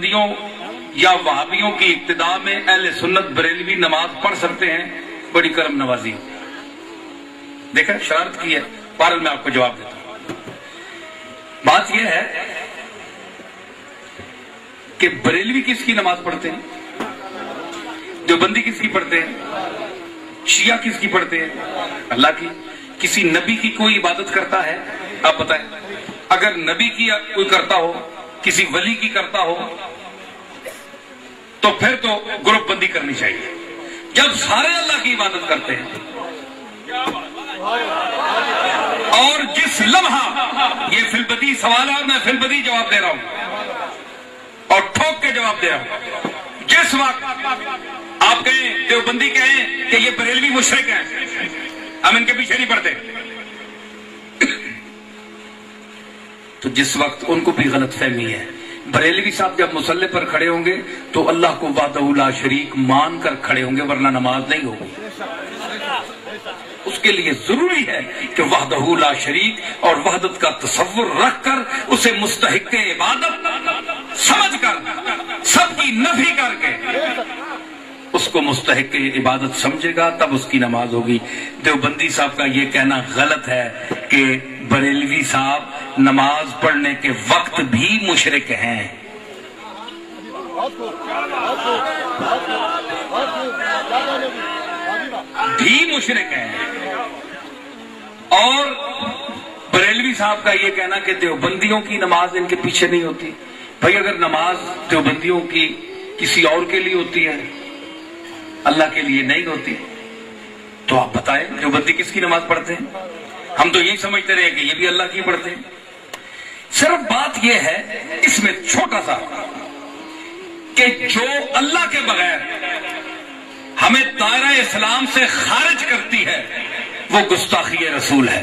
बंदियों या वहाबियों की इब्तिदा में अहले सुन्नत बरेलवी नमाज पढ़ सकते हैं, बड़ी करम नवाजी। देखा, शरारत की है, बहरहाल मैं आपको जवाब देता हूं। बात यह है कि बरेलवी किसकी नमाज पढ़ते हैं, देवबंदी किसकी पढ़ते हैं, शिया किसकी पढ़ते हैं? अल्लाह की। किसी नबी की कोई इबादत करता है? आप बताएं। अगर नबी की कोई करता हो, किसी वली की करता हो, तो फिर तो ग्रुप बंदी करनी चाहिए। जब सारे अल्लाह की इबादत करते हैं और जिस लम्हा, ये फिलबदी सवाल है और मैं फिलबदी जवाब दे रहा हूं और ठोक के जवाब दे रहा हूं, जिस वक्त आप कहें, देवबंदी कहें कि ये बरेलवी मुशरिक हैं, हम इनके पीछे नहीं पड़ते, तो जिस वक्त उनको भी गलत फहमी है। बरेलवी साहब जब मुसल्ले पर खड़े होंगे तो अल्लाह को वहदहू ला शरीक मान कर खड़े होंगे, वरना नमाज नहीं होगी। उसके लिए जरूरी है कि वहदहू ला शरीक और वहदत का तसव्वुर रखकर उसे मुस्तहिक इबादत समझकर सबकी नफी करके उसको मुस्तहिक इबादत समझेगा, तब उसकी नमाज होगी। देवबंदी साहब का यह कहना गलत है कि बरेलवी साहब नमाज पढ़ने के वक्त भी मुशरिक हैं। भी मुशरिक हैं। और बरेलवी साहब का यह कहना कि देवबंदियों की नमाज इनके पीछे नहीं होती। भाई, अगर नमाज देवबंदियों की किसी और के लिए होती है, अल्लाह के लिए नहीं होती, तो आप बताएं देवबंदी किसकी नमाज पढ़ते हैं? हम तो यही समझते रहे कि ये भी अल्लाह की पढ़ते हैं। सिर्फ बात यह है इसमें छोटा सा कि जो अल्लाह के बगैर हमें दायरा इस्लाम से खारिज करती है वो गुस्ताखी रसूल है।